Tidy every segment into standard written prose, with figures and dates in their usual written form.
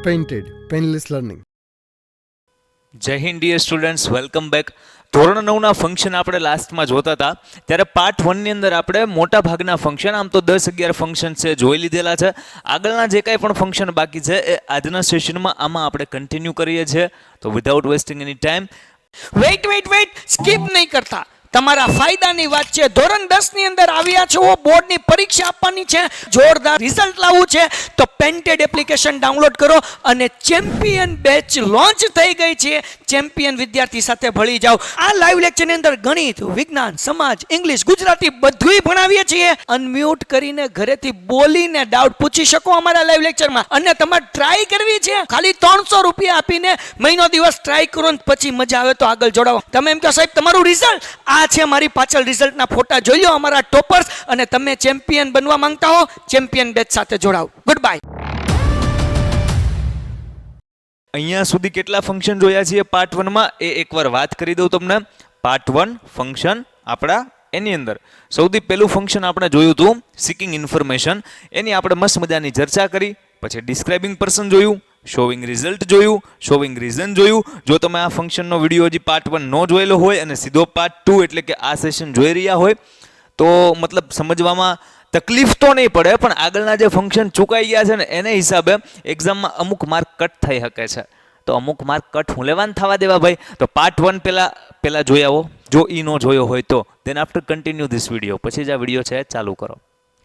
Painted, Painless Learning. જય હિન્દ dear students, welcome back. ધોરણ 9ના ફંક્શન આપણે લાસ્ટમાં જોતા હતા ત્યારે પાર્ટ 1ની અંદર આપણે મોટા ભાગના ફંક્શન, આમ તો 10-11 ફંક્શન છે, જોઈ લીધેલા છે. આગળના જે કાંઈ પણ ફંક્શન બાકી છે એ આજના સેશનમાં આમાં આપણે કન્ટિન્યુ કરીએ છીએ. તો વિધાઉટ વેસ્ટિંગ એની ટાઈમ, વેઇટ સ્કીપ નહીં કરતા. તમારા ફાયદાની વાત છે. ધોરણ 10 ની અંદર આવ્યા છો, બોર્ડની પરીક્ષા આપવાની છે, જોરદાર રિઝલ્ટ લાવવું છે, તો પેન્ટેડ એપ્લિકેશન ડાઉનલોડ કરો અને ચેમ્પિયન બેચ લોન્ચ થઈ ગઈ છે. ચેમ્પિયન વિદ્યાર્થી સાથે ભળી જાઓ. આ લાઈવ લેક્ચરની અંદર ગણિત, વિજ્ઞાન, સમાજ, ઇંગ્લિશ, ગુજરાતી બધુંય ભણાવીએ છીએ. અનમ્યુટ કરીને ઘરેથી બોલીને ડાઉટ પૂછી શકો અમારા લાઈવ લેક્ચરમાં. અને તમારે ટ્રાય કરવી છે, ખાલી 300 રૂપિયા આપીને મહિનો દિવસ ટ્રાય કરો ને પછી મજા આવે તો આગળ જોડાવો. તમે એમ કહો સાહેબ તમારું રિઝલ્ટ આ છે, મારી પાછળ રિઝલ્ટના ફોટા જોઈ લો અમારા ટોપર્સ, અને તમે ચેમ્પિયન બનવા માંગતા હો ચેમ્પિયન બેચ સાથે જોડાઓ. Good bye. અહીંયા સુધી કેટલા ફંક્શન જોયા છીએ પાર્ટ 1માં એ એકવાર વાત કરી દઉં તમને. પાર્ટ 1 ફંક્શન આપણા એની અંદર સૌથી પહેલું ફંક્શન આપણે જોયું હતું સિકિંગ ઇન્ફોર્મેશન. એની આપણે મસ્ત મજાની ચર્ચા કરી. પછી ડિસ્ક્રાઇબિંગ પર્સન જોયું, શોવિંગ રિઝલ્ટ જોયું, શોવિંગ રીઝન જોયું. જો તમે આ ફંક્શનનો વિડીયો હજી પાર્ટ 1 ન જોયેલો હોય અને સીધો પાર્ટ 2 એટલે કે આ સેશન જોઈ રહ્યા હોય તો મતલબ સમજવામાં તકલીફ તો નહીં પડે, પણ આગળના જે ફંક્શન ચૂકાઈ ગયા છે ને એને હિસાબે એક્ઝામમાં અમુક માર્ક કટ થઈ શકે છે. તો અમુક માર્ક કટ હું લેવાને થવા દેવા ભાઈ. તો પાર્ટ 1 પહેલા જોઈ આવો, જો ઈ ન જોયો હોય તો. Then after continue this video, પછી જ આ વિડીયો છે ચાલુ કરો.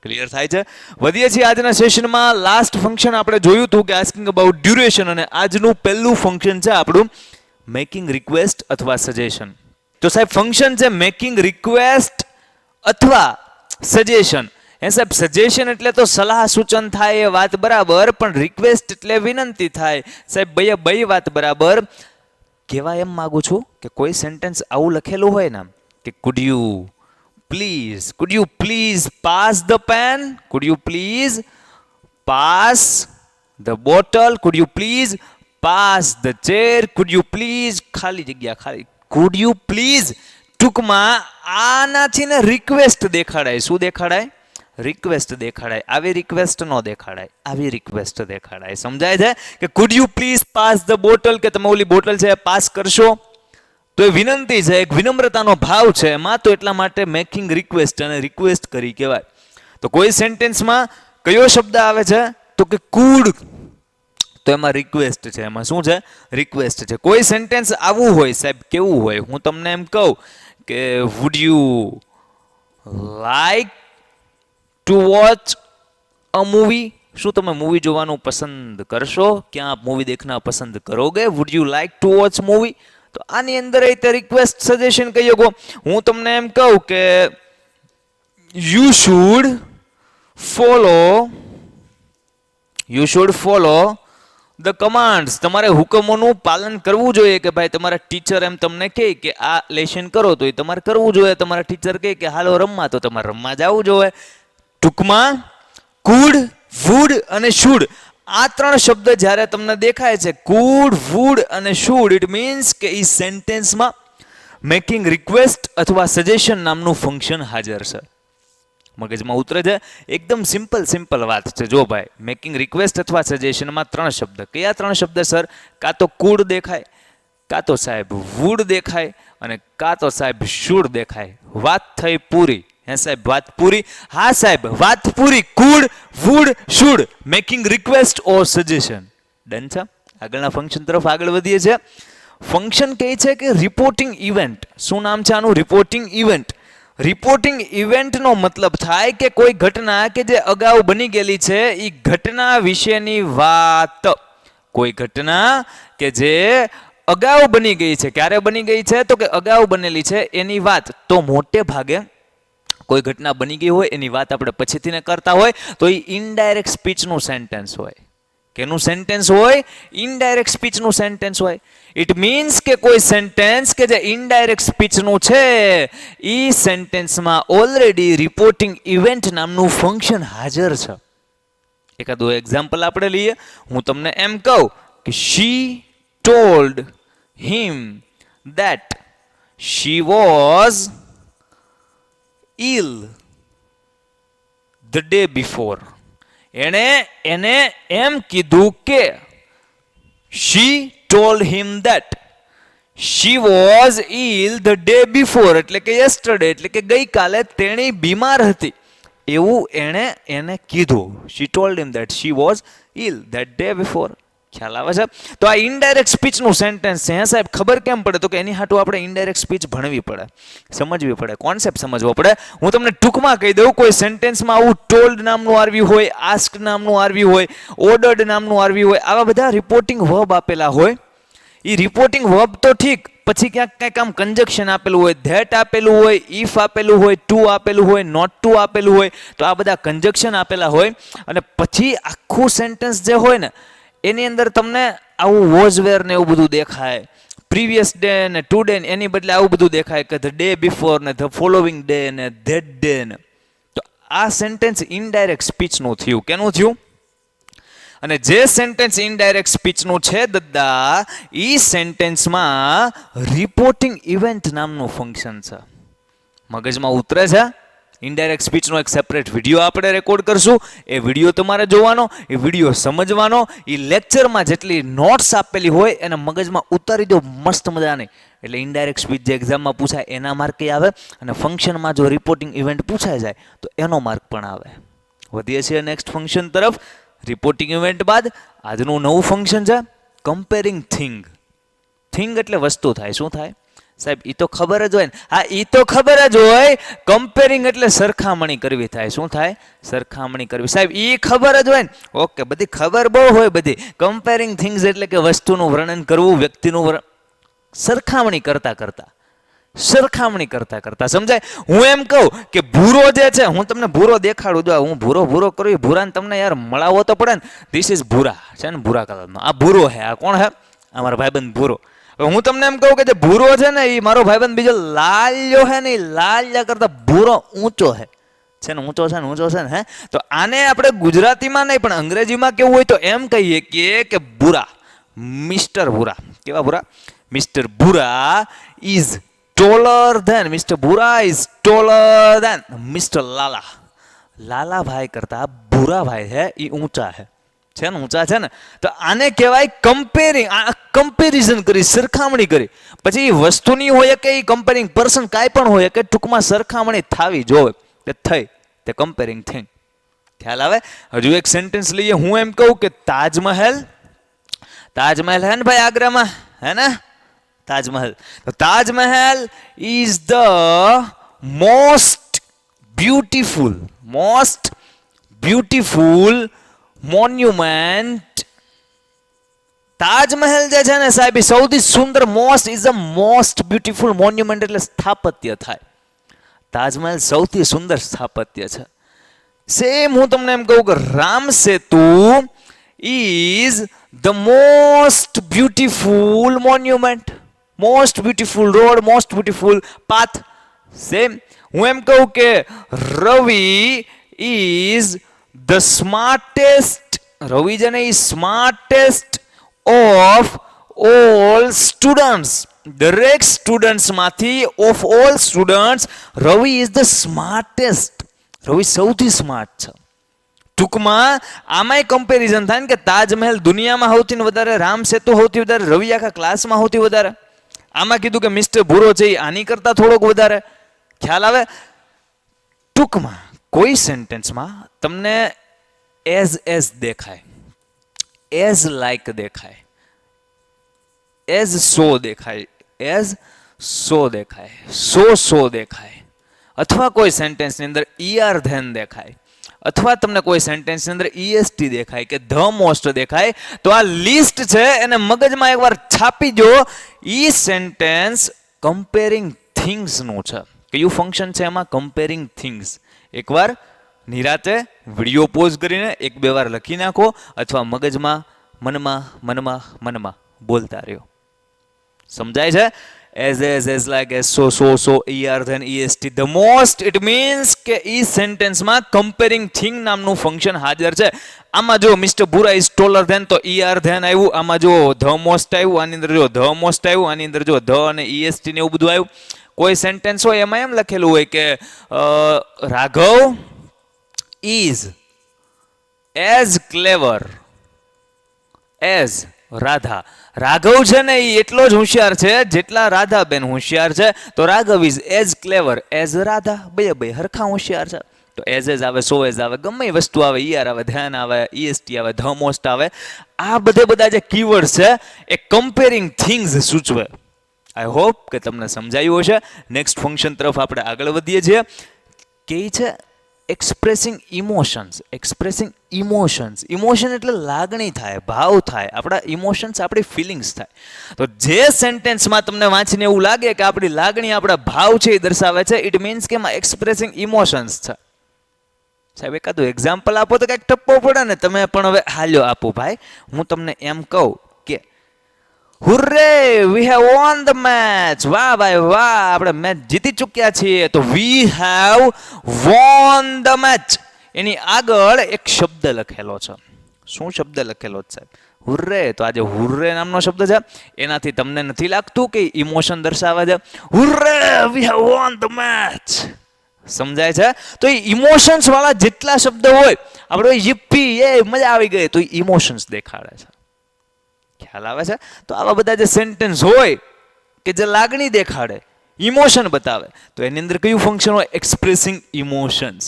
ક્લિયર થાય છે? વધીએ છીએ આજના સેશનમાં. લાસ્ટ ફંક્શન આપણે જોયું હતું કે આસ્કિંગ અબાઉટ ડ્યુરેશન, અને આજનું પહેલું ફંક્શન છે આપણું મેકિંગ રિક્વેસ્ટ અથવા સજેશન. તો સાહેબ ફંક્શન છે મેકિંગ રિક્વેસ્ટ અથવા સજેશન. હે સાહેબ, સજેશન એટલે તો સલાહ સૂચન થાય એ વાત બરાબર, પણ રિક્વેસ્ટ એટલે વિનંતી થાય. સાહેબ બે વાત બરાબર. કહેવા એમ માગું છું કે કોઈ સેન્ટેન્સ આવું લખેલું હોય ને કે could you please pass the pen, could you please pass the bottle, could you please pass the chair, could you please ખાલી જગ્યા ખાલી, could you please. ટૂંકમાં આનાથી ને રિક્વેસ્ટ દેખાડાય. શું દેખાડાય? રિક્વેસ્ટ દેખાડાય. આવી રિક્વેસ્ટ ન દેખાડાય, આવી રિક્વેસ્ટ દેખાડાય. સમજાય છે કે could you please pass the bottle, કે તમે ઓલી બોટલ છે પાસ કરશો, તો એ વિનંતી છે, એક વિનમ્રતાનો ભાવ છે એમાં. તો એટલા માટે મેકિંગ રિક્વેસ્ટ અને રિક્વેસ્ટ કરી કહેવાય. તો કોઈ સેન્ટેન્સમાં કયો શબ્દ આવે છે તો કે કુડ, તો એમાં રિક્વેસ્ટ છે. એમાં શું છે? રિક્વેસ્ટ છે. કોઈ સેન્ટેન્સ આવું હોય સાહેબ, કેવું હોય? હું તમને એમ કહું કે wood you like to watch a movie, શું તમે મૂવી જોવાનું પસંદ કરશો? ક્યાં આપ મૂવી દેખના પસંદ કરોગે? Would you like to watch movie. તો આની અંદર એ રિક્વેસ્ટ સજેશન કહી શકો. હું તમને એમ કહું કે you should follow the commands. તમારે હુકમોનું પાલન કરવું જોઈએ. કે ભાઈ તમારા ટીચર એમ તમને કહે કે આ લેશન કરો તો એ તમારે કરવું જોઈએ. તમારા ટીચર કહે કે હાલો રમવા તો તમારે રમવા જવું જોઈએ. ટૂંકમાં કુડ, વુડ અને શુડ, આ 3 શબ્દ જ્યારે તમને દેખાય છે, કુડ, વુડ અને શુડ, ઇટ મીન્સ કે એ સેન્ટેન્સમાં મેકિંગ રિક્વેસ્ટ અથવા સજેશન નામનું ફંક્શન હાજર છે. મગજમાં ઉતરે છે? એકદમ સિમ્પલ વાત છે. જો ભાઈ, મેકિંગ રિક્વેસ્ટ અથવા સજેશનમાં 3 શબ્દ. કયા 3 શબ્દ સર? કાં તો કુડ દેખાય, કાં તો સાહેબ વુડ દેખાય, અને કાં તો સાહેબ શુડ દેખાય. વાત થઈ પૂરી. હે સાહેબ, વાત પૂરી? હા સાહેબ, વાત પૂરી. Could, would, should, making request or suggestion. Done છે? આગળના ફંક્શન તરફ આગળ વધીએ છીએ. ફંક્શન કહે છે કે રિપોર્ટિંગ ઇવેન્ટ. શું નામ છે આનું? Reporting event. રિપોર્ટિંગ ઇવેન્ટનો મતલબ થાય કે કોઈ ઘટના કે જે અગાઉ બની ગયેલી છે એ ઘટના વિશેની વાત. કોઈ ઘટના કે જે અગાઉ બની ગઈ છે. ક્યારે બની ગઈ છે? તો કે અગાઉ બનેલી છે એની વાત. તો મોટે ભાગે કોઈ ઘટના બની ગઈ હોય એની વાત આપણે પછીથી ને કરતા હોય તો એ ઇનડાયરેક્ટ સ્પીચનું સેન્ટેન્સ હોય. કેનું સેન્ટેન્સ હોય? ઇનડાયરેક્ટ સ્પીચનું સેન્ટેન્સ હોય. ઇટ મીન્સ કે કોઈ સેન્ટેન્સ કે જે ઇનડાયરેક્ટ સ્પીચનું છે એ સેન્ટેન્સમાં ઓલરેડી રિપોર્ટિંગ ઇવેન્ટ નામનું ફંક્શન હાજર છે. એકાદું એક્ઝામ્પલ આપણે લઈએ. હું તમને એમ કહું કે she told him that she was ill the day before. એને એમ કીધું કે she told him that she was ill the day before, એટલે કે yesterday, એટલે કે ગઈકાલે તેણી બીમાર હતી એવું એને કીધું. she told him that she was ill that day before. ખ્યાલ આવે છે? તો આ ઇનડાયરેક્ટ સ્પીચનું સેન્ટેન્સ છે. હે સાહેબ, ખબર કેમ પડે? તો કે એની હાટું આપણે ઇનડાયરેક્ટ સ્પીચ ભણવી પડે, સમજવી પડે, કોન્સેપ્ટ સમજવો પડે. હું તમને ટૂંકમાં કહી દઉં, કોઈ સેન્ટેન્સમાં આવું ટોલ્ડ નામનું આવ્યું હોય, આસ્ક નામનું આવ્યું હોય, ઓર્ડર્ડ નામનું આવ્યું હોય, આવા બધા રિપોર્ટિંગ વર્બ આપેલા હોય. એ રિપોર્ટિંગ વર્બ તો ઠીક, પછી ક્યાંક કંઈક આમ કંજક્શન આપેલું હોય, ધેટ આપેલું હોય, ઇફ આપેલું હોય, ટુ આપેલું હોય, નોટ ટુ આપેલું હોય, તો આ બધા કંજક્શન આપેલા હોય. અને પછી આખું સેન્ટેન્સ જે હોય ને એની અંદર તમને આવું વોઝ વેર ને એવું બધું દેખાય, પ્રીવિયસ ડે ને ટુડે ને એની બદલે આવું બધું દેખાય કે ધ ડે બિફોર ને ધ ફોલોવિંગ ડે ને ધેટ ડે ને. તો આ સેન્ટેન્સ ઇનડાયરેક્ટ સ્પીચનું થયું. કેનું થયું? અને જે સેન્ટેન્સ ઇનડાયરેક્ટ સ્પીચનું છે દદ્દા, એ સેન્ટેન્સમાં રિપોર્ટિંગ ઇવેન્ટ નામનું ફંક્શન છે. મગજમાં ઉતરે છે? ઇનડાયરેક્ટ સ્પીચનો એક સેપરેટ વિડીયો આપણે રેકોર્ડ કરશું. એ વિડીયો તમારે જોવાનો, એ વિડીયો સમજવાનો, એ લેક્ચરમાં જેટલી નોટ્સ આપેલી હોય એને મગજમાં ઉતારી દો મસ્ત મજાની. એટલે ઇનડાયરેક્ટ સ્પીચ જે એક્ઝામમાં પૂછાય એના માર્ક આવે, અને ફંક્શનમાં જો રિપોર્ટિંગ ઇવેન્ટ પૂછાઈ જાય તો એનો માર્ક પણ આવે. વધીએ છીએ નેક્સ્ટ ફંક્શન તરફ. રિપોર્ટિંગ ઇવેન્ટ બાદ આજનું નવું ફંક્શન છે કમ્પેરિંગ થિંગ. થિંગ એટલે વસ્તુ થાય. શું થાય સાહેબ? એ તો ખબર જ હોય ને. હા, એ તો ખબર જ હોય. કમ્પેરિંગ એટલે સરખામણી કરવી થાય. શું થાય? સરખામણી કરવી. સાહેબ એ ખબર જ હોય ને. ઓકે, બધી ખબર બહુ હોય બધી. કમ્પેરિંગ થિંગ્સ એટલે કે વસ્તુનું વર્ણન કરવું, વ્યક્તિનું સરખામણી કરતા કરતા સમજાય? હું એમ કહું કે ભૂરો જે છે, હું તમને ભૂરો દેખાડું. જો હું ભૂરો કરું, ભૂરાને તમને યાર મળાવો તો પડે ને. ધીસ ઇઝ ભૂરા છે ને, ભૂરા કલરનો. આ ભૂરો હે. આ કોણ હે? આ મારો ભાઈબંધ ભૂરો. હું તમને એમ કહું કે જે ભૂરો છે ને, એ મારો ભાઈબંધ બીજો લાલ્યો હે ને, લાલ્યા કરતા ભૂરો ઊંચો હે. છે ને, ઊંચો છે ને. હે, તો આને આપણે ગુજરાતીમાં નહીં પણ અંગ્રેજીમાં કેવું હોય તો એમ કહીએ કે ભૂરા, મિસ્ટર ભૂરા. કેવા ભૂરા? મિસ્ટર ભૂરા is taller than, Mr. Bura is taller than Mr. Lala. લાલા ભાઈ કરતા ભૂરા ભાઈ હે એ ઊંચા હે. છે ને, ઊંચા છે ને. તો આને કહેવાય કમ્પેરિંગ. આ કમ્પેરિઝન કરી, સરખામણી કરી. પછી એ વસ્તુની હોય કે એ કમ્પેરિંગ પર્સન કાંઈ પણ હોય કે ટૂંકમાં સરખામણી થાવી જોવે તે થઈ, તે કમ્પેરિંગ થિંગ. ખ્યાલ આવે? હજુ એક સેન્ટેન્સ લઈએ. હું એમ કહું કે તાજમહેલ હે ને ભાઈ આગ્રામાં, હે ને તાજમહેલ. તો Taj Mahal is the most beautiful monument. Taj Mahal જે છે ને સાહેબ, સૌથી સુંદર, is the most beautiful monument એટલે સ્થાપત્ય થાય. તાજમહેલ સૌથી સુંદર સ્થાપત્ય છે. સેમ હું તમને એમ કહું કે Ram Setu is the most beautiful monument, most beautiful road, most beautiful path. Same હું એમ કહું કે Ravi is the smartest, Ravi જેને is smartest of all students. દરેક સ્ટુડન્ટ્સમાંથી, of all students, Ravi is the smartest. Ravi સૌથી સ્માર્ટ છે. ટૂંકમાં આમાંય કમ્પેરિઝન થાય ને કે તાજમહેલ દુનિયામાં સૌથી વધારે, રામ સેતુ સૌથી વધારે, રવિ આખા ક્લાસમાં સૌથી વધારે. આમાં કીધું કે મિસ્ટર ભૂરો છે આની કરતા થોડોક વધારે. ખ્યાલ આવે? ટૂંકમાં કોઈ સેન્ટેન્સમાં તમને એઝ દેખાય, એઝ લાઈક દેખાય, એઝ સો દેખાય, સો દેખાય, અથવા કોઈ સેન્ટેન્સની અંદર ઈઆર ધેન દેખાય, અથવા તમને કોઈ સેન્ટેન્સની અંદર ઈએસટી દેખાય કે ધ મોસ્ટ દેખાય, તો આ લિસ્ટ છે એને મગજમાં એકવાર છાપી દો. ઈ સેન્ટેન્સ કમ્પેરિંગ થિંગ્સનું છે. કયું ફંક્શન છે એમાં? Comparing things. એકવાર નિરાતે વિડીયો પોઝ કરીને 1-2 વાર લખી નાખો, અથવા મગજમાં મનમાં બોલતા રહ્યો. સમજાય છે? as like, as so, er, then est, the most. It means કે ઈ સેન્ટેન્સમાં કમ્પેરિંગ થિંગ નામનું ફંક્શન હાજર છે. આમાં જો મિસ્ટર ભૂરા ઇઝ ટોલર ધેન, તો er ધેન આવ્યું. આમાં જો ધ મોસ્ટ આવ્યું, આની અંદર જો ધ મોસ્ટ આવ્યું, આની અંદર જો ધ અને est ને એવું બધું આવ્યું. કોઈ સેન્ટેન્સ હોય એમાં એમ લખેલું હોય કે Raghav is as clever as Radha. Raghav છે ને એ એટલો જ હોશિયાર છે જેટલા રાધાબેન હોશિયાર છે. તો Raghav is as clever as Radha. બે હરખા હોશિયાર છે. તો એઝ આવે, સો એઝ આવે, ગમે એ વસ્તુ આવે, ઈઆર આવે, ધ્યાન આવે, ઈએસટી આવે, ધ મોસ્ટ આવે. આ બધા જે કીવર્ડ છે એ કમ્પેરિંગ થિંગ્સ સૂચવે. આઈ હોપ કે તમને સમજાયું હશે. નેક્સ્ટ ફંક્શન તરફ આપણે આગળ વધીએ છીએ. કે છે expressing emotions. Expressing emotions. Emotion એટલે લાગણી થાય, ભાવ થાય, આપણા ઇમોશન્સ, આપણી ફિલિંગ્સ થાય. તો જે સેન્ટેન્સમાં તમને વાંચીને એવું લાગે કે આપણી લાગણી, આપણા ભાવ છે એ દર્શાવે છે, ઇટ મીન્સ કે એમાં એક્સપ્રેસિંગ ઇમોશન્સ છે. સાહેબ એકાદું એક્ઝામ્પલ આપો તો કંઈક ટપ્પો પડે ને. તમે પણ હવે હાલ્યો આપો ભાઈ. હું તમને એમ કહું કે hurray we have won the match. વાહ ભાઈ વાહ, આપણે મેચ જીતી ચૂક્યા છીએ. તો we have won the match. એની આગળ એક શબ્દ લખેલો છે. શું શબ્દ લખેલો છે સાહેબ? હુર્રે. તો આજે હુર્રે નામનો શબ્દ છે. એનાથી તમને નથી લાગતું કે ઇમોશન દર્શાવે છે? Hurray we have won the match. સમજાય છે? તો એ ઇમોશન્સ વાળા જેટલા શબ્દ હોય, આપણે યીપ્પી એ મજા આવી ગઈ, તો એ ઇમોશન્સ દેખાડે છે. ખ્યાલ આવે છે? તો આવા બધા જે સેન્ટેન્સ હોય કે જે લાગણી દેખાડે, ઇમોશન બતાવે, તો એની અંદર કયું ફંક્શન હોય? Expressing emotions.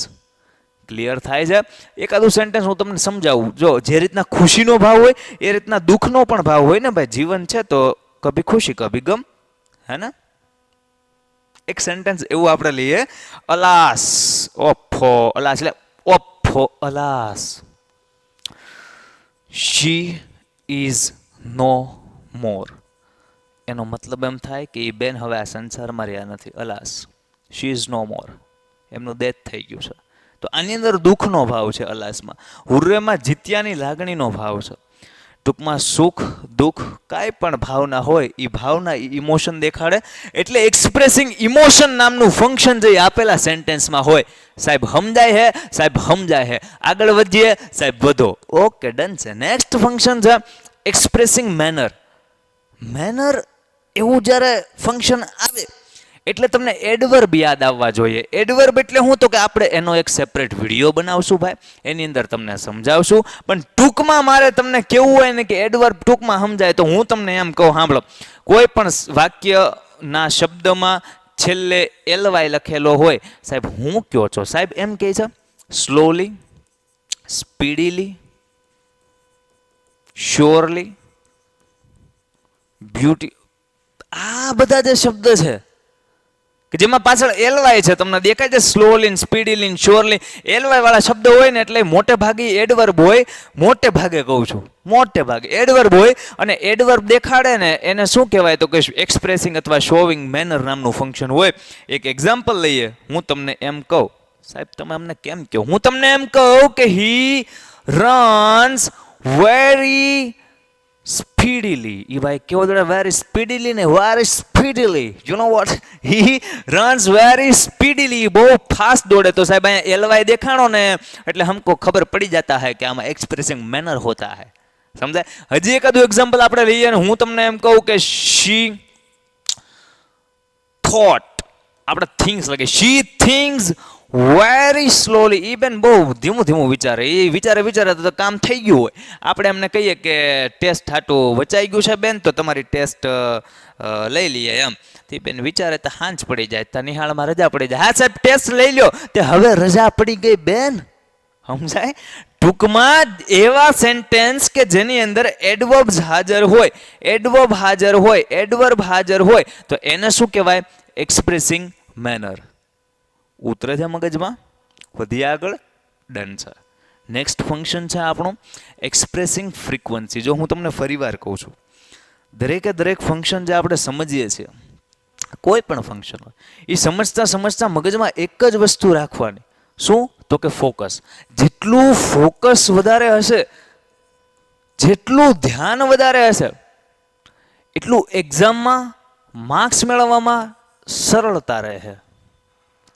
ક્લિયર થાય છે? એકાદું સેન્ટેન્સ હું તમને સમજાવું. જો જે રીતના ખુશીનો ભાવ હોય એ રીતના દુઃખનો પણ ભાવ હોય ને ભાઈ. જીવન છે તો કભી ખુશી કભી ગમ, હે ને? એક સેન્ટેન્સ એવું આપણે લઈએ, અલાસ. ઓફો અલાસ એટલે ઓફો અલાસ. શી ઇઝ નો મોર. એનો મતલબ એમ થાય કે એ બેન હવે આ સંસારમાં રહ્યા નથી. અલાસ, શી ઇઝ નો મોર. એમનું ડેથ થઈ ગયું છે. તો આની અંદર દુઃખનો ભાવ છે અલાસમાં. હુર્રેમાં જીત્યાની લાગણીનો ભાવ છે. ટૂંકમાં સુખ દુઃખ કાંઈ પણ ભાવના હોય એ ભાવના ઇમોશન દેખાડે. એટલે એક્સપ્રેસિંગ ઇમોશન નામનું ફંક્શન જે આપેલા સેન્ટેન્સમાં હોય. સાહેબ સમજાય હે? સાહેબ સમજાય હે. આગળ વધીએ સાહેબ, વધો. ઓકે, ડન છે. નેક્સ્ટ ફંક્શન છે એક્સપ્રેસિંગ મેનર. મેનર એવું જ્યારે ફંક્શન આવે એટલે તમને એડવર્બ યાદ આવવા જોઈએ. એડવર્બ એટલે હું? તો કે આપણે એનો એક સેપરેટ વિડીયો બનાવશું ભાઈ, એની અંદર તમને સમજાવશું. પણ ટૂંકમાં મારે તમને કેવું હોય ને કે એડવર્બ ટૂંકમાં સમજાય, તો હું તમને એમ કહું, સાંભળો. કોઈ પણ વાક્યના શબ્દમાં છેલ્લે એલવાય લખેલો હોય, સાહેબ હું કયો છો? સાહેબ એમ કહે છે સ્લોલી, સ્પીડીલી, શ્યોરલી, બ્યુટી. આ બધા જે શબ્દ છે કે જેમાં પાછળ એલવાય છે, તમને દેખાય છે? Slowly, સ્પીડીલી, surely. એલવાય વાળા શબ્દ હોય ને એટલે મોટે ભાગે એડવર્બ હોય. મોટે ભાગે કહું છું, મોટે ભાગે એડવર્બ હોય. અને એડવર્બ દેખાડે ને એને શું કહેવાય? તો કે એક્સપ્રેસિંગ અથવા શોવિંગ મેનર નામનું ફંક્શન હોય. એક એક્ઝામ્પલ લઈએ. હું તમને એમ કહું, સાહેબ તમે અમને કેમ કહો? હું તમને એમ કહું કે હી રન્સ વેરી speedily. એ ભાઈ કેવો જોડે very speedily ને very speedily. You know what? He runs very speedily. બહુ ફાસ્ટ દોડે. તો સાહેબ અહીંયા એલવાય દેખાણો ને એટલે हमको ખબર પડી જાતા હૈ કે આમાં એક્સપ્રેસિંગ મેનર હોતા હૈ. સમજાય? હજી એકાદું એક્ઝામ્પલ આપણે લઈએ ને હું તમને એમ કહું કે she thought. આપણે થિંગ્સ લગે. she thinks very slowly. એ બેન બહુ ધીમું વિચારે. એ વિચારે તો કામ થઈ ગયું હોય. આપણે એમને કહીએ કે ટેસ્ટ હાટું વચાઈ ગયું છે બેન, તો તમારી ટેસ્ટ લઈ લઈએ એમ. તે બેન વિચારે તો હાંજ પડી જાય, તો નિહાળમાં રજા પડી જાય. હા સાહેબ ટેસ્ટ લઈ લ્યો. તે હવે રજા પડી ગઈ બેન. સમજાય? ટૂંકમાં એવા સેન્ટેન્સ કે જેની અંદર એડવર્બ્સ હાજર હોય, એડવર્બ હાજર હોય તો એને શું કહેવાય? Expressing manner. ઉતરે છે મગજમાં? વધીએ આગળ? ડન છે. નેક્સ્ટ ફંક્શન છે આપણું એક્સપ્રેસિંગ ફ્રીક્વન્સી. જો હું તમને ફરીવાર કહું છું, દરેક ફંક્શન જે આપણે સમજીએ છીએ, કોઈ પણ ફંક્શન હોય, એ સમજતા મગજમાં એક જ વસ્તુ રાખવાની. શું? તો કે ફોકસ. જેટલું ફોકસ વધારે હશે, જેટલું ધ્યાન વધારે હશે, એટલું એક્ઝામમાં માર્ક્સ મેળવવામાં સરળતા રહે.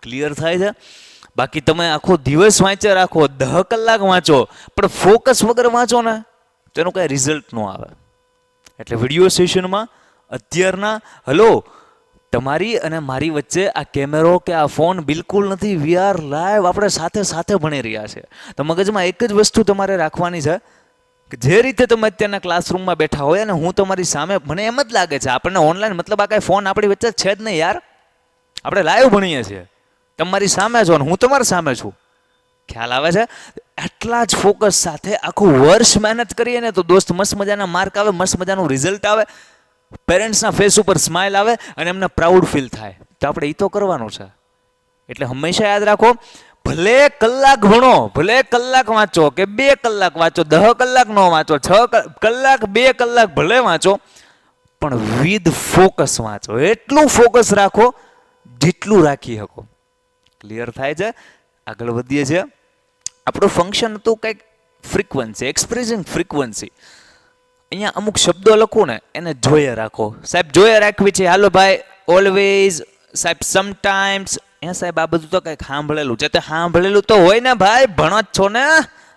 ક્લિયર થાય છે? બાકી તમે આખો દિવસ વાંચ્યા રાખો, 10 કલાક વાંચો, પણ ફોકસ વગર વાંચો ને તો એનું કાંઈ રિઝલ્ટ ન આવે. એટલે વિડીયો સેશનમાં અત્યારના હલો તમારી અને મારી વચ્ચે આ કેમેરો કે આ ફોન બિલકુલ નથી. We are live. આપણે સાથે ભણી રહ્યા છે. તો મગજમાં એક જ વસ્તુ તમારે રાખવાની છે કે કે જે રીતે તમે અત્યારના ક્લાસરૂમમાં બેઠા હોય અને હું તમારી સામે, મને એમ જ લાગે છે આપણને ઓનલાઈન મતલબ આ કાંઈ ફોન આપણી વચ્ચે છે જ નહીં યાર. આપણે લાઈવ ભણીએ છીએ, તમારી સામે છો ને હું તમારી સામે છું. ખ્યાલ આવે છે? એટલા જ ફોકસ સાથે આખું વર્ષ મહેનત કરીએ ને તો દોસ્ત મસ્ત મજાના માર્ક આવે, મસ્ત મજાનું રિઝલ્ટ આવે, પેરેન્ટ્સના ફેસ ઉપર સ્માઇલ આવે અને એમને પ્રાઉડ ફીલ થાય. તો આપણે એ તો કરવાનું છે. એટલે હંમેશા યાદ રાખો, ભલે કલાક ભણો, ભલે કલાક વાંચો કે 2 કલાક વાંચો, 10 કલાક ન વાંચો, 6 કલાક 2 કલાક ભલે વાંચો, પણ વિથ ફોકસ વાંચો. એટલું ફોકસ રાખો જેટલું રાખી શકો. ક્લિયર થાય છે? આગળ વધીએ છીએ. આપણું ફંક્શન હતું કંઈક ફ્રીક્વન્સી, એક્સપ્રેસિંગ ફ્રીક્વન્સી. અહીંયા અમુક શબ્દો લખું ને એને જોઈએ રાખો. સાહેબ જોઈએ રાખવી છે, હાલો ભાઈ, ઓલવેઝ, સાહેબ સમટાઈમ્સ. સાહેબ આ બધું તો કંઈક સાંભળેલું છે. તે સાંભળેલું તો હોય ને ભાઈ, ભણો જ છો ને.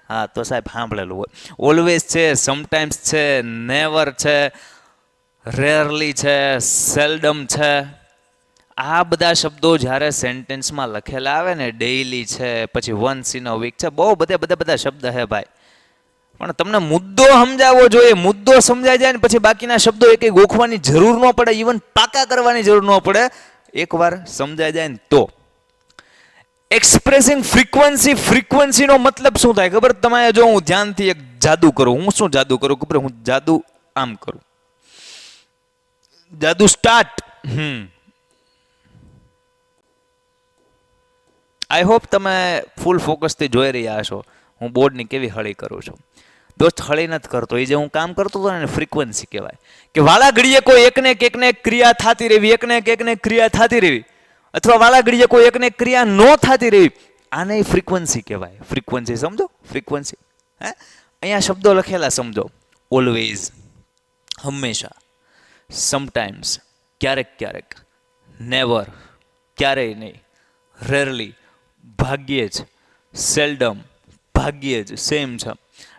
હા તો સાહેબ સાંભળેલું હોય. ઓલવેઝ છે, સમટાઈમ્સ છે, નેવર છે, રેરલી છે, સેલ્ડમ છે. આ બધા શબ્દો જ્યારે સેન્ટેન્સમાં લખેલા આવે ને, ડેઈલી છે, પછી વન્સ ઇન અ વીક છે, બહુ બધા શબ્દ છે ભાઈ. પણ તમને મુદ્દો સમજાવવો જોઈએ. મુદ્દો સમજાઈ જાય ને પછી બાકીના શબ્દો એક ગોખવાની જરૂર ન પડે, ઇવન પાકા કરવાની જરૂર ન પડે. એકવાર સમજાઈ જાય ને તો. એક્સપ્રેસિંગ ફ્રીક્વન્સી, ફ્રીક્વન્સીનો મતલબ શું થાય ખબર? તમે જો હું ધ્યાનથી એક જાદુ કરું. હું શું જાદુ કરું ખબર? હું જાદુ આમ કરું. જાદુ સ્ટાર્ટ. આઈ હોપ તમે ફૂલ ફોકસથી જોઈ રહ્યા છો હું બોર્ડની કેવી હળી કરું છું. દોસ્ત હળી નથી કરતો, એ જે હું કામ કરતો હતો ને એને ફ્રીક્વન્સી કહેવાય. કે વાળા ઘડીએ કોઈ એકને એક ક્રિયા થતી રહેવી, એકને એક ક્રિયા થતી રહેવી, અથવા વાળા ઘડીએ કોઈ એકને એક ક્રિયા ન થતી રહેવી, આને ફ્રીક્વન્સી કહેવાય. ફ્રીક્વન્સી સમજો? ફ્રીક્વન્સી. અહીંયા શબ્દો લખેલા સમજો. ઓલવેઝ, હંમેશા, સમટાઈમ્સ, ક્યારેક, નેવર, ક્યારેય નહીં, રેરલી, ભાગ્યે જ, સેલ્ડમ, ભાગ્યે જ, સેમ છે,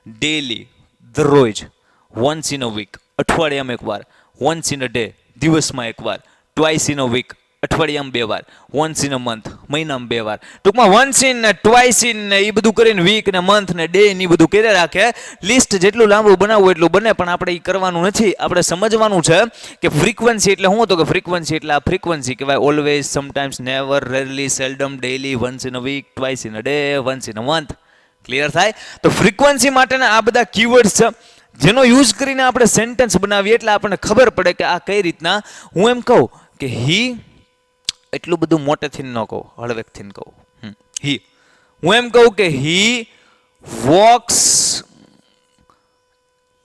ડેલી, દરરોજ, વન્સ ઇન અ વીક, અઠવાડિયામાં એકવાર, વન્સ ઇન અ ડે, દિવસમાં એકવાર, ટ્વાઇસ ઇન અ વીક, અઠવાડિયામાં 2 વાર, વન્સ ઇન અ મંથ, મહિનામાં 2 વાર. ટૂંકમાં વન્સ ઇન ને ટ્વાઇસ ઇન ને એ બધું કરીને વીક ને મંથ ને ડે ને એ બધું કરી રાખે. લિસ્ટ જેટલું લાંબુ બનાવવું એટલું બને, પણ આપણે એ કરવાનું નથી. આપણે સમજવાનું છે કે ફ્રીક્વન્સી એટલે શું? તો કે ફ્રીક્વન્સી એટલે આ ફ્રીક્વન્સી કહેવાય. Always, sometimes, never, rarely, seldom, daily, once in a week, twice in a day, once in a month. Clear થાય? તો ફ્રીક્વન્સી માટેના આ બધા કીવર્ડ્સ છે જેનો યુઝ કરીને આપણે સેન્ટેન્સ બનાવીએ એટલે આપણને ખબર પડે કે આ કઈ રીતના. હું એમ કહું કે હી, એટલું બધું મોટેથી ન કહું, હળવેકથી ન કહું. હી, હું એમ કહું કે he walks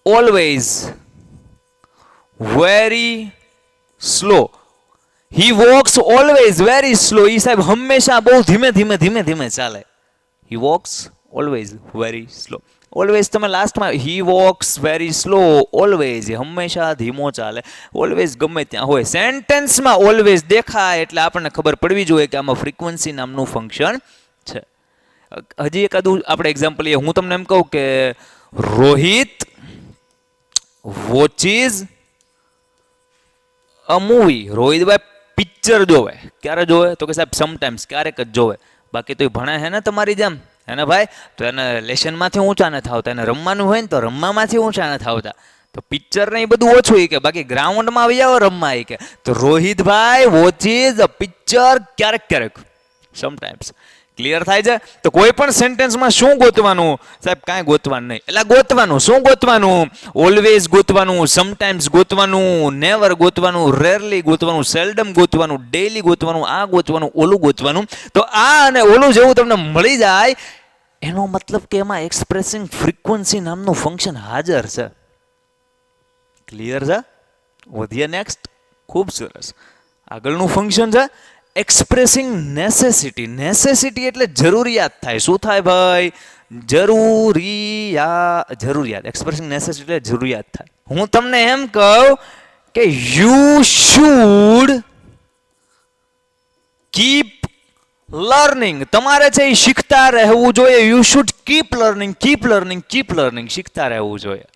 always very slow. He walks always very slow. ઈ સાહેબ હંમેશા બહુ ધીમે ચાલે. He walks always very slow. Always તમે લાસ્ટમાં he walks very slow, always હંમેશા ધીમો ચાલે. ઓલવેઝ ગમે ત્યાં હોય. સેન્ટેન્સમાં ઓલવેઝ દેખાય એટલે આપણને ખબર પડવી જોઈએ કે આમાં ફ્રીક્વન્સી નામનું ફંક્શન છે. હજી એકાદું આપણે એક્ઝામ્પલ લઈએ. હું તમને એમ કહું કે રોહિત વોચીઝ અ મૂવી. રોહિતભાઈ પિક્ચર જોવે. ક્યારે જોવે? તો કે સાહેબ સમટાઈમ્સ, ક્યારેક જ જોવે. બાકી તો એ ભણે હે ને તમારી જેમ, હે ને ભાઈ? તો એને લેશનમાંથી ઊંચા નથી આવતા, એને રમવાનું હોય ને તો રમવામાંથી ઊંચા નથી આવતા. તો પિક્ચર ને એ બધું ઓછું કે બાકી ગ્રાઉન્ડમાં આવી જાવ રમવા કે. તો રોહિતભાઈ વોચીઝ અ પિક્ચર ક્યારેક, સમટાઈમ્સ. ક્લિયર થાય છે? તો કોઈ પણ સેન્ટેન્સમાં શું ગોતવાનું? સાહેબ કાંઈ ગોતવાનું નહીં. એટલે ગોતવાનું શું? ગોતવાનું ઓલવેઝ ગોતવાનું, સમટાઈમ્સ ગોતવાનું, નેવર ગોતવાનું, રેરલી ગોતવાનું, સેલ્ડમ ગોતવાનું, ડેઈલી ગોતવાનું, આ ગોતવાનું, ઓલું ગોતવાનું. તો આ અને ઓલું જેવું તમને મળી જાય એનો મતલબ કે એમાં એક્સપ્રેસિંગ ફ્રીક્વન્સી નામનું ફંક્શન હાજર છે. ક્લિયર છે? વધીએ નેક્સ્ટ. ખૂબ સરસ. આગળનું ફંક્શન છે એક્સપ્રેસિંગ નેસેસિટી. નેસેસિટી એટલે જરૂરિયાત થાય. શું થાય ભાઈ? જરૂરિયાત. એક્સપ્રેસિંગ નેસેસિટી એટલે જરૂરિયાત થાય. હું તમને એમ કહું કે યુ શુડ કીપ લર્નિંગ. તમારે છે એ શીખતા રહેવું જોઈએ. યુ શુડ કીપ લર્નિંગ, શીખતા રહેવું જોઈએ.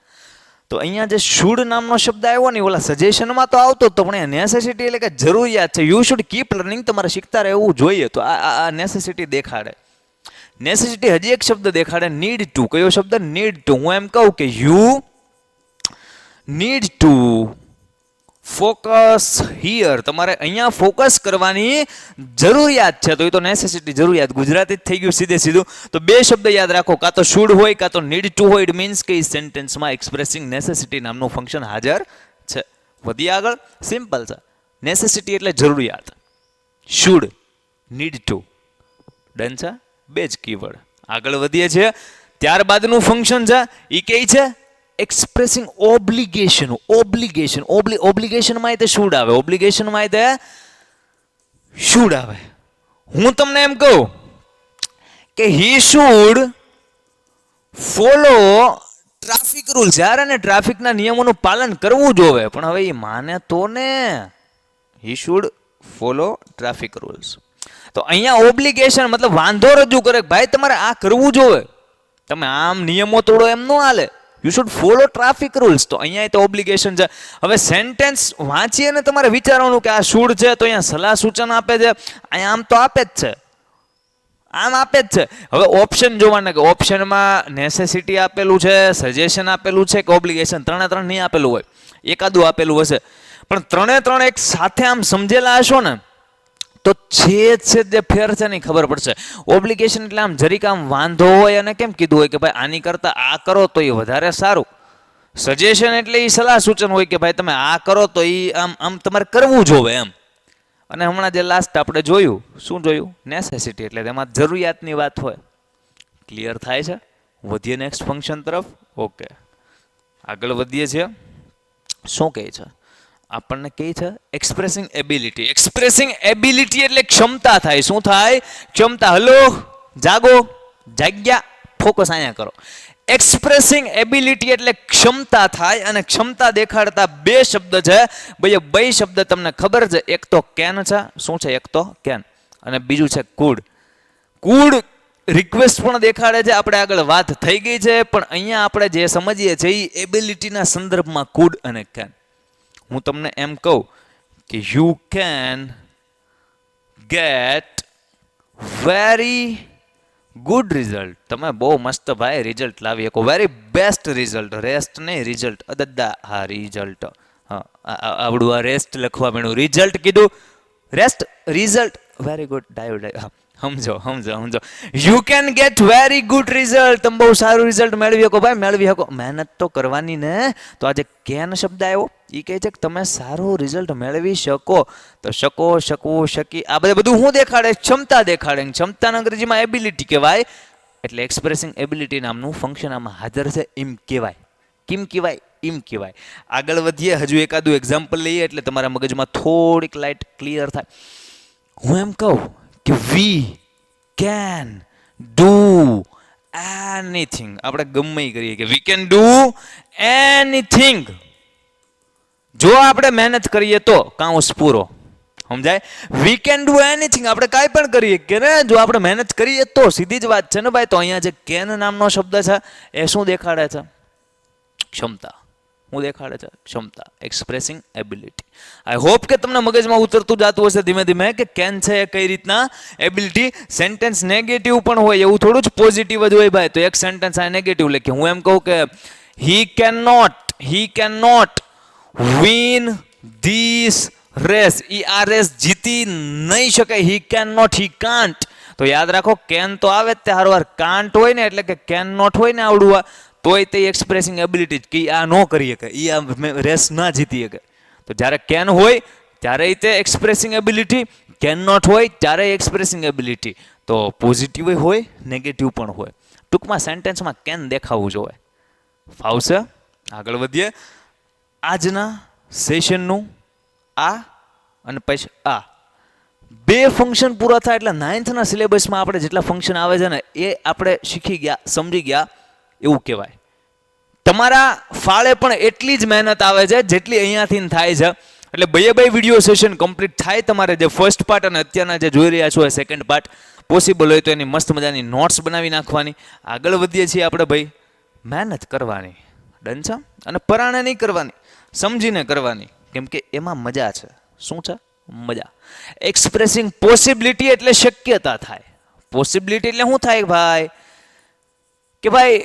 તો અહીંયા જે શુડ નામનો શબ્દ આવ્યો ને ઓલા સજેશનમાં તો આવતો તો, પણ નેસેસિટી એટલે કે જરૂરિયાત છે. યુ શુડ કીપ લર્નિંગ, તમારે શીખતા રહેવું જોઈએ. તો આ નેસેસિટી દેખાડે. નેસેસિટી હજી એક શબ્દ દેખાડે, નીડ ટુ. કયો શબ્દ? Need to. હું એમ કહું કે you need to focus here. તમારે અહીંયા ફોકસ કરવાની જરૂરિયાત છે, તો એ તો નેસેસિટી, જરૂરિયાત. ગુજરાતી જ થઈ ગયું સીધે સીધું. તો બે શબ્દ યાદ રાખો, કાં તો શુડ હોય કાં તો નીડ ટુ હોય. ઇટ મીન્સ કે એ સેન્ટેન્સમાં એક્સપ્રેસિંગ નેસેસિટી નામનું ફંક્શન હાજર છે. વધીએ આગળ. સિમ્પલ છે. નેસેસિટી એટલે જરૂરિયાત, શુડ, નીડ ટુ. ડન છે? બે જ કીવર્ડ. આગળ વધીએ છીએ. ત્યારબાદનું ફંક્શન છે એ કઈ છે? Expressing obligation. ઓબ્લિગેશનમાં તે શુડ આવે, ઓબ્લિગેશનમાં તે શુડ આવે. હું તમને એમ કહું કે he should follow traffic rules. યાર, અને ટ્રાફિકના નિયમોનું પાલન કરવું જોવે, પણ હવે એ માને તો ને. He should follow traffic rules. તો અહીંયા ઓબ્લિગેશન મતલબ વાંધો રજૂ કરે કે ભાઈ તમારે આ કરવું જોવે, તમે આમ નિયમો તોડો એમ ન હાલે. You should follow traffic rules. તો અહીંયા તો ઓબ્લિગેશન છે. હવે સેન્ટેન્સ વાંચીએ ને તમારે વિચારવાનું કે આ શુડ છે તો અહીંયા સલાહ સૂચન આપે છે, અહીંયા આમ તો આપે જ છે, આમ આપે જ છે. હવે ઓપ્શન જોવાના કે ઓપ્શનમાં નેસેસિટી આપેલું છે, સજેશન આપેલું છે કે ઓબ્લિગેશન. ત્રણે ત્રણ નહીં આપેલું હોય, એકાદું આપેલું હશે, પણ ત્રણે ત્રણ એક સાથે આમ સમજેલા હશો ને તો છે જે ફેર છે ને ખબર પડશે. ઓબ્લિગેશન એટલે આમ જરીક આમ વાંધો હોય અને કેમ કીધું હોય કે ભાઈ આની કરતા આ કરો તો એ વધારે સારું. સજેશન એટલે એ સલાહ સૂચન હોય કે ભાઈ તમે આ કરો તો એ આમ તમારે કરવું જોવે એમ. અને હમણાં જે લાસ્ટ આપણે જોયું, શું જોયું? નેસેસિટી એટલે તેમાં જરૂરિયાતની વાત હોય. ક્લિયર થાય છે? વધીએ નેક્સ્ટ ફંક્શન તરફ. ઓકે, આગળ વધીએ છીએ. શું કહે છે આપણને? કહે છે એક્સપ્રેસિંગ એબિલિટી. એક્સપ્રેસિંગ એબિલિટી એટલે ક્ષમતા થાય. શું થાય? ક્ષમતા. હલો, જાગો, જાગ્યા, ફોકસ અહીંયા કરો. એક્સપ્રેસિંગ એબિલિટી એટલે ક્ષમતા થાય, અને ક્ષમતા દેખાડતા બે શબ્દ છે. ભાઈ બે શબ્દ તમને ખબર છે? એક તો કેન છે. શું છે? એક તો કેન, અને બીજું છે કુડ. કુડ રિક્વેસ્ટ પણ દેખાડે છે. આપણે આગળ વાત થઈ ગઈ છે, પણ અહીંયા આપણે જે સમજીએ છીએ એ એબિલિટીના સંદર્ભમાં કુડ અને કેન. હું તમને એમ કહું કે you can get very good result. તમે બહુ મસ્ત ભાઈ રિઝલ્ટ લાવી શકો, વેરી બેસ્ટ રિઝલ્ટ. રેસ્ટ નહીં, રિઝલ્ટ. અદદ્દા, હા રિઝલ્ટ. હા, આવડું આ રેસ્ટ લખવા માંડ્યું, રિઝલ્ટ કીધું, રેસ્ટ, રિઝલ્ટ. વેરી ગુડ, ડાયો. હા, સમજો. You can get very good result. તમે બહુ સારું રિઝલ્ટ મેળવી શકો ભાઈ, મેળવી શકો. મહેનત તો કરવાની ને. તો આજે કેન શબ્દ આવ્યો એ કહે છે કે તમે સારું રિઝલ્ટ મેળવી શકો. તો શકો, શકવું, શકી, આ બધું શું દેખાડે? ક્ષમતા દેખાડે. ક્ષમતાના અંગ્રેજીમાં એબિલિટી કહેવાય. એટલે એક્સપ્રેસિંગ એબિલિટી નામનું ફંક્શન આમાં હાજર છે. એમ કહેવાય. કેમ કહેવાય? એમ કહેવાય. આગળ વધીએ. હજુ એકાદું એક્ઝામ્પલ લઈએ એટલે તમારા મગજમાં થોડીક લાઇટ ક્લિયર થાય. હું એમ કહું કે વી કેન ડુ એનીથિંગ. આપણે ગમે કરીએ કે વી કેન ડુ એનીથિંગ. જો આપણે મહેનત કરીએ તો કાઉસ પૂરો. સમજાય? We can do anything. આપણે કાંઈ પણ કરીએ કે ને, જો આપણે મહેનત કરીએ તો. સીધી જ વાત છે ને ભાઈ. તો અહીંયા જે કેન નામનો શબ્દ છે એ શું દેખાડે છે? ક્ષમતા. શું દેખાડે છે? ક્ષમતા. Expressing ability. આઈ હોપ કે તમને મગજમાં ઉતરતું જાતું હશે ધીમે ધીમે કે કેન છે એ કઈ રીતના એબિલિટી. સેન્ટેન્સ નેગેટિવ પણ હોય, એવું થોડું જ પોઝિટિવ જ હોય ભાઈ. તો એક સેન્ટેન્સ આ નેગેટિવ લખીએ. હું એમ કહું કે he can not win this race. આ રેસ જીતી નહીં શકે. He can not, he can't. તો યાદ રાખો, કેન તો આવે જ તે હારવાર. કાન્ટ હોય ને એટલે કે કેન નોટ હોય ને આવડું, તોય તે એક્સપ્રેસિંગ એબિલિટી કે આ ન કરી શકે, એ આ રેસ ના જીતી શકે. તો જ્યારે કેન હોય ત્યારે તે એક્સપ્રેસિંગ એબિલિટી, કેન નોટ હોય ત્યારે એક્સપ્રેસિંગ એબિલિટી. તો પોઝિટિવ હોય, નેગેટિવ પણ હોય. ટૂંકમાં સેન્ટેન્સમાં કેન દેખાવું જોઈએ. ફાવશે? આગળ વધીએ. આજના સેશનનું આ અને પછી આ બે ફંક્શન પૂરા થાય એટલે 9th ના સિલેબસમાં આપણે જેટલા ફંક્શન આવે છે ને એ આપણે શીખી ગયા, સમજી ગયા એવું કહેવાય. તમારા ફાળે પણ એટલી જ મહેનત આવે છે જેટલી અહીંયાથી થાય છે. એટલે બે વિડીયો સેશન કમ્પ્લીટ થાય તમારે. જે ફર્સ્ટ પાર્ટ અને અત્યારના જે જોઈ રહ્યા છો એ સેકન્ડ પાર્ટ. પોસિબલ હોય તો એની મસ્ત મજાની નોટ્સ બનાવી નાખવાની. આગળ વધીએ છીએ આપણે ભાઈ. મહેનત કરવાની. ડન છે? અને પરાણે નહીં કરવાની, સમજીને કરવાની. કેમ કે એમાં મજા છે. શું છે? મજા. એક્સપ્રેસિંગ પોસિબિલિટી એટલે શક્યતા થાય. પોસિબિલિટી એટલે શું થાય ભાઈ કે ભાઈ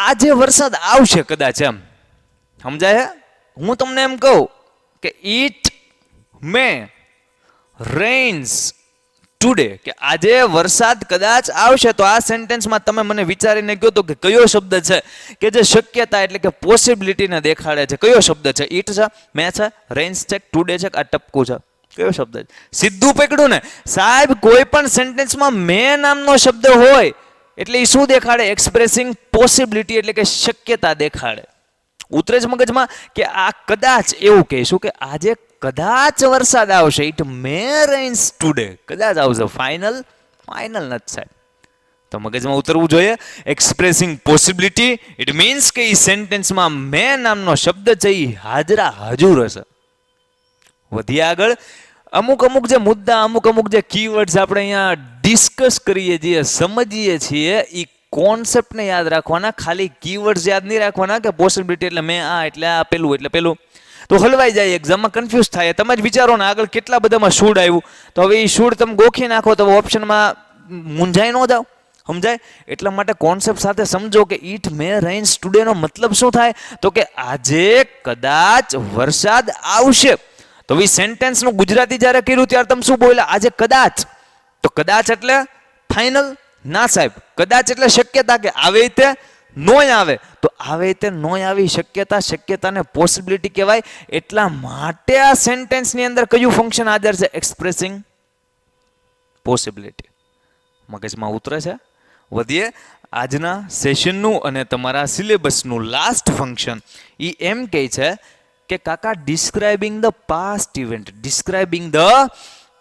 આજે વરસાદ આવશે કદાચ, એમ સમજાય? હું તમને એમ કહું કે ઇટ મે રેન્સ ટુડે, કે આજે વરસાદ કદાચ આવશે, તો આ સેન્ટેન્સમાં તમે મને વિચારીને કહો તો કે કયો શબ્દ છે કે જે શક્યતા એટલે કે પોસિબિલિટીને દેખાડે છે? કયો શબ્દ છે? ઇટ છે, મે છે, રેન્સ છે, ટુડે છે, આ ટપકું છે? કયો શબ્દ છે? સીધું પકડ્યું ને સાહેબ. કોઈ પણ સેન્ટેન્સમાં મે નામનો શબ્દ હોય એટલે એ શું દેખાડે? એક્સપ્રેસિંગ પોસિબિલિટી એટલે કે શક્યતા દેખાડે. ઉતરે જ મગજમાં કે આ કદાચ એવું કહીશું કે આજે કદાચ વરસાદ આવશે. ઇટ મે રેન્સ ટુડે, કદાચ આવશે. ફાઇનલ નથી સાહેબ. તો મગજમાં ઉતરવું જોઈએ. એક્સપ્રેસિંગ પોસિબિલિટી ઇટ મીન્સ કે એ સેન્ટેન્સમાં મે નામનો શબ્દ છે એ હાજરા હજુર હશે. વધીએ આગળ. અમુક જે મુદ્દા, અમુક જે કીવર્ડ્સ આપણે અહીંયા ડિસ્કસ કરીએ છીએ, સમજીએ છીએ, એ કોન્સેપ્ટને યાદ રાખવાના. ખાલી કીવર્ડ્સ યાદ નહીં રાખવાના કે પોસિબિલિટી એટલે મેં આ એટલે આ પેલું એટલે પેલું, તો હલવાઈ જાય, એક્ઝામમાં કન્ફ્યુઝ થાય. તમે જ વિચારો ને આગળ કેટલા બધામાં શુડ આવ્યું, તો હવે એ શુડ તમે ગોખી નાખો તો ઓપ્શનમાં મૂંઝાઈ ન જાઓ. સમજાય? એટલા માટે કોન્સેપ્ટ સાથે સમજો કે ઇટ મે રેન્સ ટુડેનો મતલબ શું થાય? તો કે આજે કદાચ વરસાદ આવશે. તો એ સેન્ટેન્સનું ગુજરાતી જ્યારે કર્યું ત્યારે તમે શું બોલ્યા? આજે કદાચ. તો કદાચ એટલે ફાઇનલ ના સાહેબ. કદાચ એટલે શક્યતા કે આવે તે નોય આવે, તો આવે તે નોય આવી શક્યતાને પોસિબિલિટી કહેવાય. એટલા માટે આ સેન્ટેન્સની અંદર કયું ફંક્શન હાજર છે? Expressing possibility. મગજમાં ઉતરે છે? વધીએ. આજના સેશનનું અને તમારા સિલેબસનું લાસ્ટ ફંક્શન એ એમ કહે છે કે કાકા describing the past event. Describing the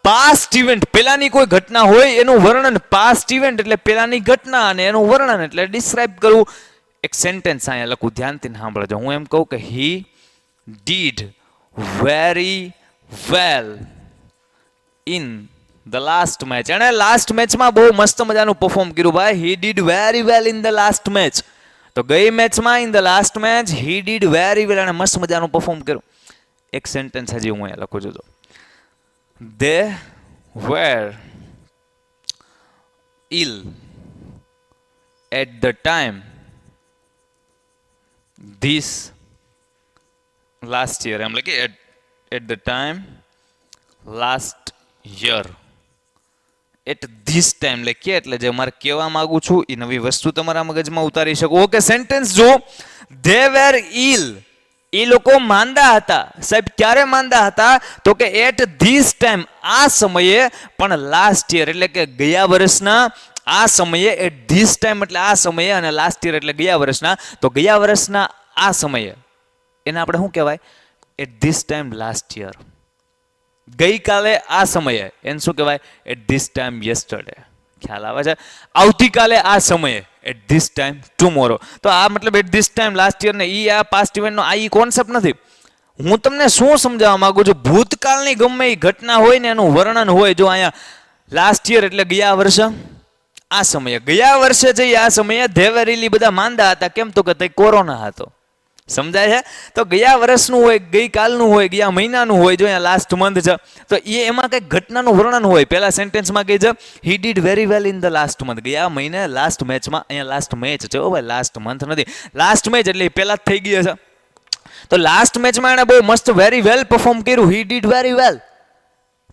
past event, પેલાની કોઈ ઘટના હોય એનું વર્ણન. પાસ્ટ ઇવેન્ટ એટલે પેલાની ઘટના અને એનું વર્ણન એટલે ડિસ્ક્રાઇબ કરવું. એક સેન્ટેન્સ અહીંયા લખું, ધ્યાનથી સાંભળજો. હું એમ કહું કે he did very well in the last match. એણે લાસ્ટ મેચમાં બહુ મસ્ત મજાનું પરફોર્મ કર્યું ભાઈ. He did very well in the last match. તો ગઈ મેચમાં in the last match he did very well, એણે મસ્ત મજાનું પરફોર્મ કર્યું. એક સેન્ટેન્સ હજી હું અહીંયા લખું છું. They were ill at the time this last year. I'm like at the time last year. At this time લખીએ એટલે જે મારે કહેવા માંગુ છું એ નવી વસ્તુ તમારા મગજમાં ઉતારી શકો. ઓકે, સેન્ટેન્સ જો. They were ill, એ લોકો માંદા હતા. સાહેબ ક્યારે માંદા હતા? તો કે એટ ધીસ ટાઈમ, આ સમયે. પણ લાસ્ટ યર એટલે કે ગયા વર્ષના આ સમયે. એટ ધીસ ટાઈમ એટલે આ સમયે, અને લાસ્ટ યર એટલે ગયા વર્ષના. તો ગયા વર્ષના આ સમયે એને આપણે શું કહેવાય? At this time last year. ગઈકાલે આ સમયે એને શું કહેવાય? At this time yesterday. ખ્યાલ આવે છે? આવતીકાલે આ સમયે એટ ધીસ ટાઈમ ટુમોરો. તો આ મતલબ at this time last year ને ઈ આ પાસ્ટ ઇવેન્ટનો આ ઈ કોન્સેપ્ટ નથી. હું તમને શું સમજાવવા માંગુ છું? ભૂતકાળની ગમે એ ઘટના હોય ને એનું વર્ણન હોય. જો અહીંયા લાસ્ટ યર એટલે ગયા વર્ષે આ સમયે. ગયા વર્ષે જઈએ આ સમયે ધેવેરીલી બધા માંદા હતા. કેમ? તો કે તે કોરોના હતો. સમજાય છે? તો ગયા વર્ષનું હોય, ગઈકાલનું હોય, ગયા મહિનાનું હોય. જો અહીંયા લાસ્ટ મંથ છે તો એમાં કંઈક ઘટનાનું વર્ણન હોય. પહેલા સેન્ટેન્સમાં કહે છે he did very well in the last month. ગયા મહિને લાસ્ટ મેચમાં. અહીંયા લાસ્ટ મેચ છે ભાઈ, લાસ્ટ મંથ નથી. લાસ્ટ મેચ એટલે પહેલા જ થઈ ગઈ છે. તો લાસ્ટ મેચમાં એણે બહુ મસ્ત વેરી વેલ પરફોર્મ કર્યું. He did very well.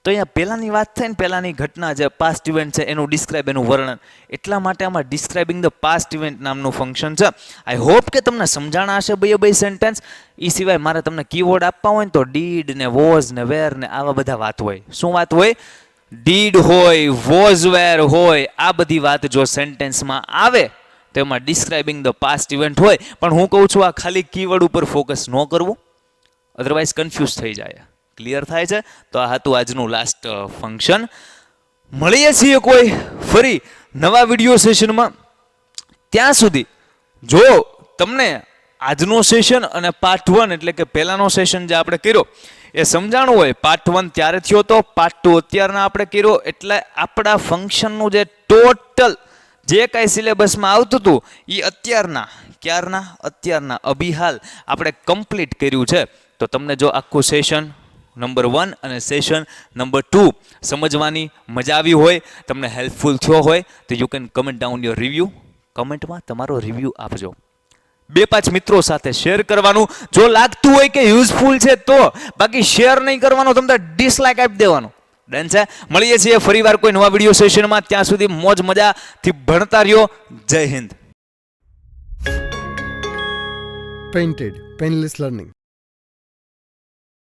તો અહીંયા પહેલાની વાત થાય ને, પહેલાની ઘટના જે પાસ્ટ ઇવેન્ટ છે એનું ડિસ્ક્રાઇબ, એનું વર્ણન. એટલા માટે આમાં ડિસ્ક્રાઇબિંગ ધ પાસ્ટ ઇવેન્ટ નામનું ફંક્શન છે. આઈ હોપ કે તમને સમજાણા હશે બે સેન્ટેન્સ. એ સિવાય મારે તમને કીવર્ડ આપવા હોય ને તો ડીડ ને વોઝ ને વેર ને આવા બધા વાત હોય. શું વાત હોય? ડીડ હોય, વોઝ વેર હોય. આ બધી વાત જો સેન્ટેન્સમાં આવે તો એમાં ડિસ્ક્રાઇબિંગ ધ પાસ્ટ ઇવેન્ટ હોય. પણ હું કહું છું આ ખાલી કીવર્ડ ઉપર ફોકસ ન કરવું, અધરવાઇઝ કન્ફ્યુઝ થઈ જાય. ક્લિયર થાય છે? તો આ હતું આજનું લાસ્ટ ફંક્શન. મળીએ છીએ કોઈ ફરી નવા વિડીયો સેશનમાં. ત્યાં સુધી જો તમને આજનો સેશન અને પાર્ટ 1 એટલે કે પહેલાનો સેશન જે આપણે કર્યો એ સમજાણું હોય, પાર્ટ 1 ત્યારે થયો તો, પાર્ટ 2 અત્યારના આપણે કર્યો, એટલે આપણા ફંક્શનનું જે ટોટલ જે કાંઈ સિલેબસમાં આવતું હતું એ અત્યારના અભિહાલ આપણે કમ્પ્લીટ કર્યું છે. તો તમને જો આખું સેશન નંબર 1 અને સેશન નંબર 2 સમજવાની મજા આવી હોય, તમને હેલ્પફુલ થયો હોય તો you can comment down your review. કમેન્ટમાં તમારો રિવ્યુ આપજો. 2-5 મિત્રો સાથે શેર કરવાનું જો લાગતું હોય કે યુઝફુલ છે તો, બાકી શેર નહીં કરવાનું, તમને ડિસલાઇક આપી દેવાનું. ડન છે. મળીએ છીએ ફરીવાર કોઈ નવા વિડીયો સેશનમાં. ત્યાં સુધી મોજ મજાથી ભણતા રહ્યો. જય હિન્દ. Painted, Painless Learning.